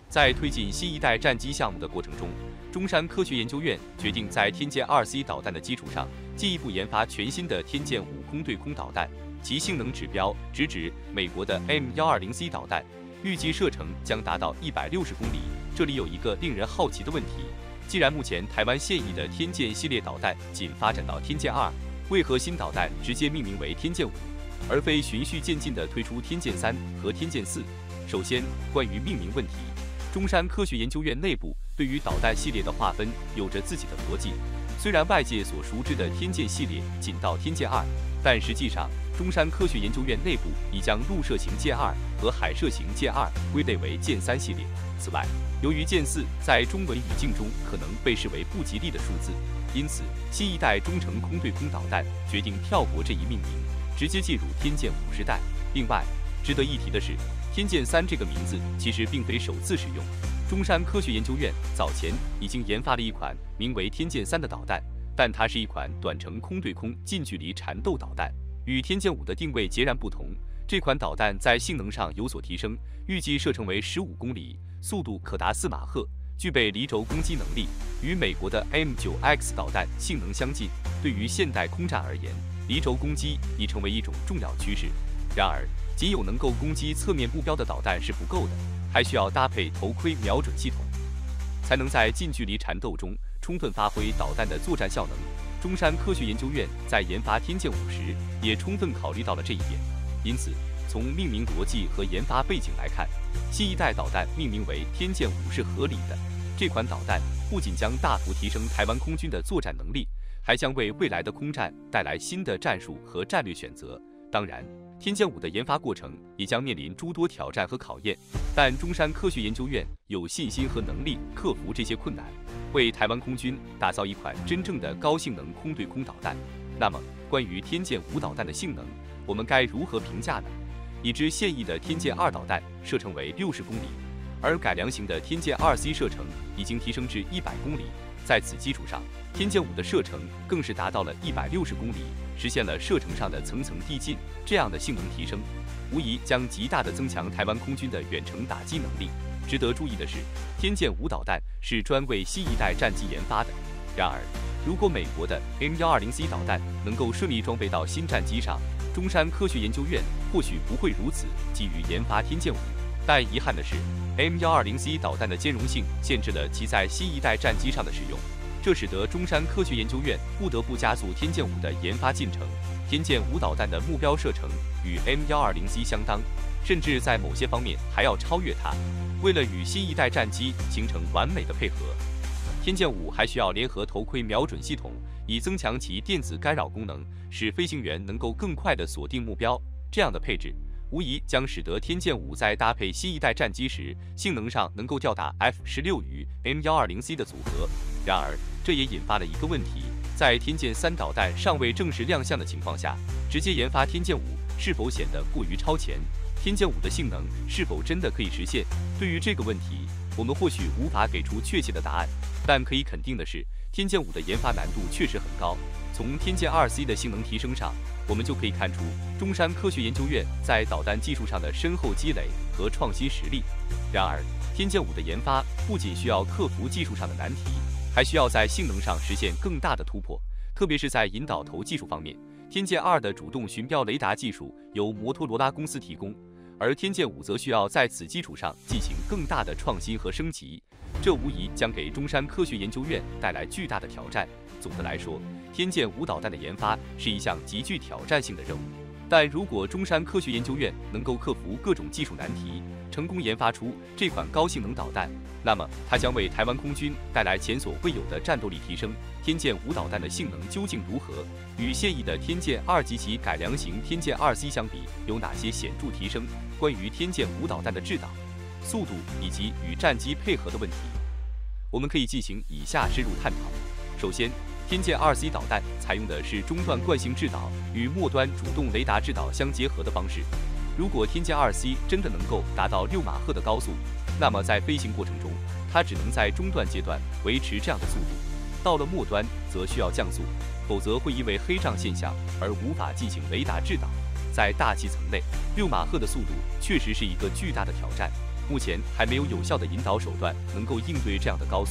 在推进新一代战机项目的过程中，中山科学研究院决定在天剑 2C 导弹的基础上，进一步研发全新的天剑5空对空导弹，其性能指标直指美国的 M120C 导弹，预计射程将达到160公里。这里有一个令人好奇的问题：既然目前台湾现役的天剑系列导弹仅发展到天剑2，为何新导弹直接命名为天剑5，而非循序渐进地推出天剑3和天剑4？首先，关于命名问题，中山科学研究院内部对于导弹系列的划分有着自己的逻辑。虽然外界所熟知的天剑系列仅到天剑2，但实际上中山科学研究院内部已将陆射型剑2和海射型剑2归类为剑3系列。此外，由于剑4在中文语境中可能被视为不吉利的数字，因此新一代中程空对空导弹决定跳过这一命名，直接进入天剑5时代。另外，值得一提的是，天剑3这个名字其实并非首次使用。中山科学研究院早前已经研发了一款名为天剑3的导弹，但它是一款短程空对空近距离缠斗导弹，与天剑5的定位截然不同。这款导弹在性能上有所提升，预计射程为15公里，速度可达4马赫，具备离轴攻击能力，与美国的 M9X 导弹性能相近。对于现代空战而言，离轴攻击已成为一种重要趋势。然而，仅有能够攻击侧面目标的导弹是不够的，还需要搭配头盔瞄准系统，才能在近距离缠斗中充分发挥导弹的作战效能。中山科学研究院在研发天剑5时，也充分考虑到了这一点。因此，从命名逻辑和研发背景来看，新一代导弹命名为天剑5是合理的。这款导弹不仅将大幅提升台湾空军的作战能力，还将为未来的空战带来新的战术和战略选择。当然，天剑5的研发过程也将面临诸多挑战和考验，但中山科学研究院有信心和能力克服这些困难，为台湾空军打造一款真正的高性能空对空导弹。那么，关于天剑5导弹的性能，我们该如何评价呢？已知现役的天剑2导弹射程为60公里，而改良型的天剑 2C 射程已经提升至100公里。在此基础上，天剑5的射程更是达到了160公里，实现了射程上的层层递进。这样的性能提升，无疑将极大地增强台湾空军的远程打击能力。值得注意的是，天剑5导弹是专为新一代战机研发的。然而，如果美国的 M120C 导弹能够顺利装备到新战机上，中山科学研究院或许不会如此急于研发天剑5。但遗憾的是， M120C 导弹的兼容性限制了其在新一代战机上的使用，这使得中山科学研究院不得不加速天剑5的研发进程。天剑5导弹的目标射程与 M120C 相当，甚至在某些方面还要超越它。为了与新一代战机形成完美的配合，天剑5还需要联合头盔瞄准系统，以增强其电子干扰功能，使飞行员能够更快地锁定目标。这样的配置无疑将使得天剑5在搭配新一代战机时，性能上能够吊打 F-16与 M120C 的组合。然而，这也引发了一个问题：在天剑3导弹尚未正式亮相的情况下，直接研发天剑5是否显得过于超前？天剑5的性能是否真的可以实现？对于这个问题，我们或许无法给出确切的答案，但可以肯定的是，天剑5的研发难度确实很高。从天剑 2C 的性能提升上，我们就可以看出中山科学研究院在导弹技术上的深厚积累和创新实力。然而，天剑5的研发不仅需要克服技术上的难题，还需要在性能上实现更大的突破，特别是在引导头技术方面。天剑2的主动寻标雷达技术由摩托罗拉公司提供，而天剑5则需要在此基础上进行更大的创新和升级，这无疑将给中山科学研究院带来巨大的挑战。总的来说，天剑5导弹的研发是一项极具挑战性的任务，但如果中山科学研究院能够克服各种技术难题，成功研发出这款高性能导弹，那么它将为台湾空军带来前所未有的战斗力提升。天剑5导弹的性能究竟如何？与现役的天剑2及其改良型天剑 2C 相比，有哪些显著提升？关于天剑5导弹的制导、速度以及与战机配合的问题，我们可以进行以下深入探讨。首先，天剑 2C 导弹采用的是中段惯性制导与末端主动雷达制导相结合的方式。如果天剑 2C 真的能够达到6马赫的高速，那么在飞行过程中，它只能在中段阶段维持这样的速度，到了末端则需要降速，否则会因为黑障现象而无法进行雷达制导。在大气层内，6马赫的速度确实是一个巨大的挑战。目前还没有有效的引导手段能够应对这样的高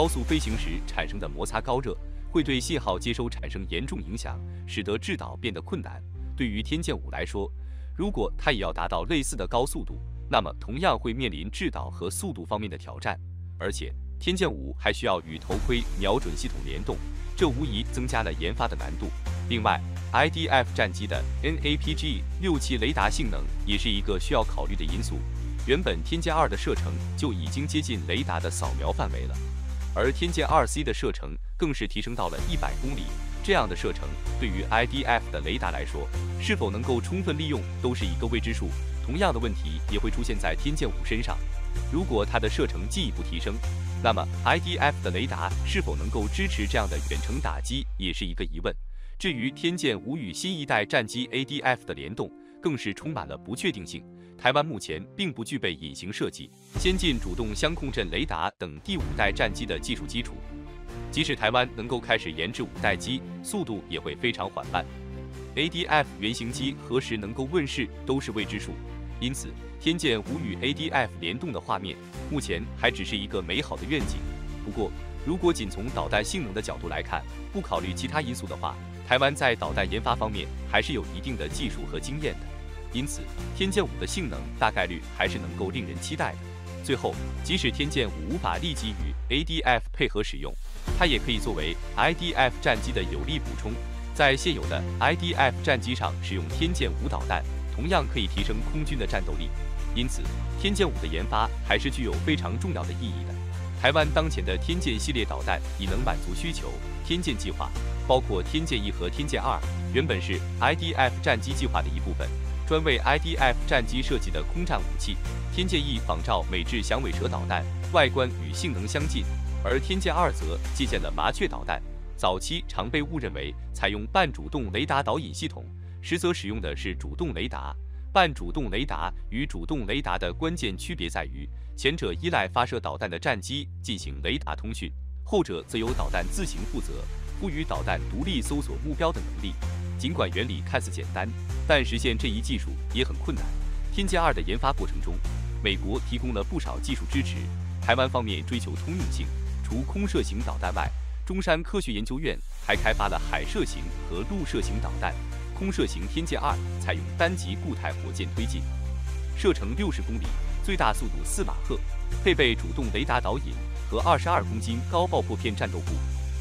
速飞行时产生的摩擦高热，会对信号接收产生严重影响，使得制导变得困难。对于天剑5来说，如果它也要达到类似的高速度，那么同样会面临制导和速度方面的挑战。而且天剑5还需要与头盔瞄准系统联动，这无疑增加了研发的难度。另外 ，IDF 战机的 NAPG-67雷达性能也是一个需要考虑的因素。原本天剑2的射程就已经接近雷达的扫描范围了，而天剑2C 的射程更是提升到了100公里。这样的射程对于 IDF 的雷达来说，是否能够充分利用都是一个未知数。同样的问题也会出现在天剑5身上。如果它的射程进一步提升，那么 IDF 的雷达是否能够支持这样的远程打击，也是一个疑问。至于天剑5与新一代战机 ADF 的联动，更是充满了不确定性。台湾目前并不具备隐形射击、先进主动相控阵雷达等第5代战机的技术基础。即使台湾能够开始研制5代机，速度也会非常缓慢。ADF 原型机何时能够问世都是未知数。因此，天剑5与 ADF 联动的画面，目前还只是一个美好的愿景。不过，如果仅从导弹性能的角度来看，不考虑其他因素的话，台湾在导弹研发方面还是有一定的技术和经验的。因此，天剑5的性能大概率还是能够令人期待的。最后，即使天剑5无法立即与 ADF 配合使用，它也可以作为 IDF 战机的有力补充。在现有的 IDF 战机上使用天剑5导弹，同样可以提升空军的战斗力。因此，天剑5的研发还是具有非常重要的意义的。台湾当前的天剑系列导弹已能满足需求。天剑计划包括天剑1和天剑2，原本是 IDF 战机计划的一部分。专为 IDF 战机设计的空战武器，天剑1仿照美制响尾蛇导弹，外观与性能相近，而天剑2则借鉴了麻雀导弹。早期常被误认为采用半主动雷达导引系统，实则使用的是主动雷达。半主动雷达与主动雷达的关键区别在于，前者依赖发射导弹的战机进行雷达通讯，后者则由导弹自行负责，赋予导弹独立搜索目标的能力。尽管原理看似简单，但实现这一技术也很困难。天剑2的研发过程中，美国提供了不少技术支持，台湾方面追求通用性。除空射型导弹外，中山科学研究院还开发了海射型和陆射型导弹。空射型天剑2采用单级固态火箭推进，射程60公里，最大速度4马赫，配备主动雷达导引和22公斤高爆破片战斗部。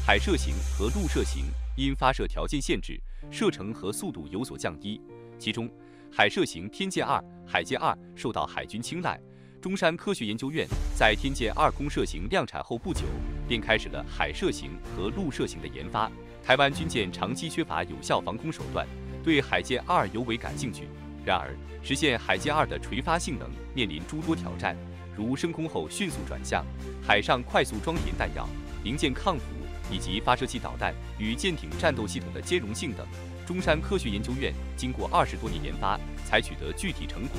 海射型和陆射型因发射条件限制，射程和速度有所降低。其中，海射型天剑2、海剑2受到海军青睐。中山科学研究院在天剑2空射型量产后不久，便开始了海射型和陆射型的研发。台湾军舰长期缺乏有效防空手段，对海剑2尤为感兴趣。然而，实现海剑2的垂发性能面临诸多挑战，如升空后迅速转向、海上快速装填弹药、零件抗腐以及发射器导弹与舰艇战斗系统的兼容性等。中山科学研究院经过20多年研发，才取得具体成果。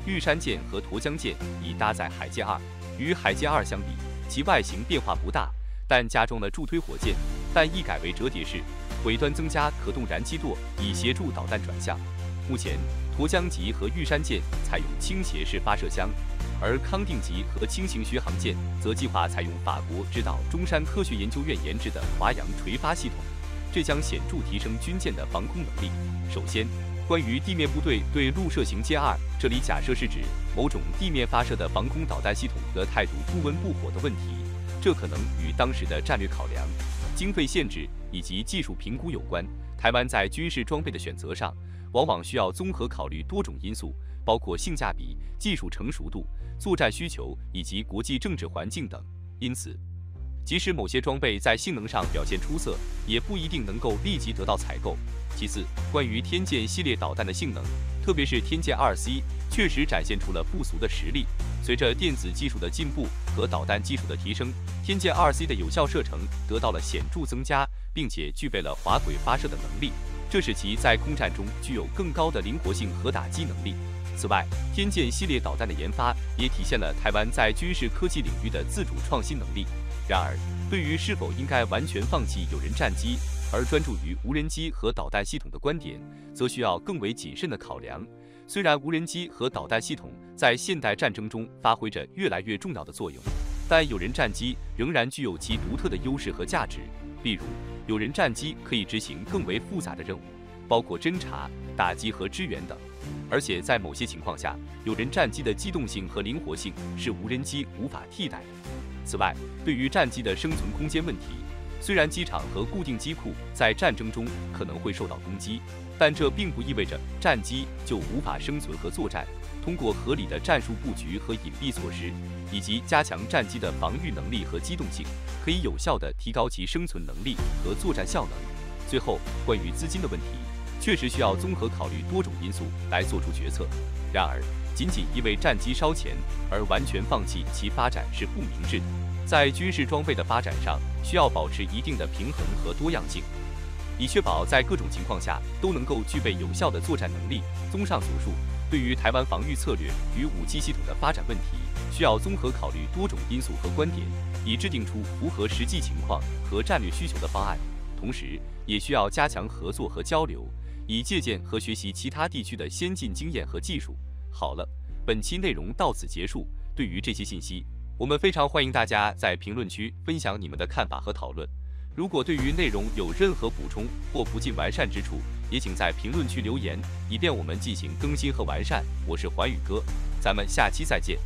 玉山舰和沱江舰已搭载海剑2，与海剑2相比，其外形变化不大，但加装了助推火箭，但亦改为折叠式，尾端增加可动燃气舵，以协助导弹转向。目前，沱江级和玉山舰采用倾斜式发射箱，而康定级和轻型巡航舰则计划采用法国指导中山科学研究院研制的华阳垂发系统，这将显著提升军舰的防空能力。首先，关于地面部队对陆射型歼2，这里假设是指某种地面发射的防空导弹系统的态度不温不火的问题，这可能与当时的战略考量、经费限制以及技术评估有关。台湾在军事装备的选择上，往往需要综合考虑多种因素，包括性价比、技术成熟度、作战需求以及国际政治环境等。因此，即使某些装备在性能上表现出色，也不一定能够立即得到采购。其次，关于天剑系列导弹的性能，特别是天剑2C，确实展现出了不俗的实力。随着电子技术的进步和导弹技术的提升，天剑2C的有效射程得到了显著增加，并且具备了滑轨发射的能力，这使其在空战中具有更高的灵活性和打击能力。此外，天剑系列导弹的研发也体现了台湾在军事科技领域的自主创新能力。然而，对于是否应该完全放弃有人战机，而专注于无人机和导弹系统的观点，则需要更为谨慎的考量。虽然无人机和导弹系统在现代战争中发挥着越来越重要的作用，但有人战机仍然具有其独特的优势和价值。例如，有人战机可以执行更为复杂的任务，包括侦察、打击和支援等。而且在某些情况下，有人战机的机动性和灵活性是无人机无法替代的。此外，对于战机的生存空间问题，虽然机场和固定机库在战争中可能会受到攻击，但这并不意味着战机就无法生存和作战。通过合理的战术布局和隐蔽措施，以及加强战机的防御能力和机动性，可以有效地提高其生存能力和作战效能。最后，关于资金的问题，确实需要综合考虑多种因素来做出决策。然而，仅仅因为战机烧钱而完全放弃其发展是不明智的。在军事装备的发展上，需要保持一定的平衡和多样性，以确保在各种情况下都能够具备有效的作战能力。综上所述，对于台湾防御策略与武器系统的发展问题，需要综合考虑多种因素和观点，以制定出符合实际情况和战略需求的方案。同时，也需要加强合作和交流，以借鉴和学习其他地区的先进经验和技术。好了，本期内容到此结束。对于这些信息，我们非常欢迎大家在评论区分享你们的看法和讨论。如果对于内容有任何补充或不尽完善之处，也请在评论区留言，以便我们进行更新和完善。我是寰宇哥，咱们下期再见。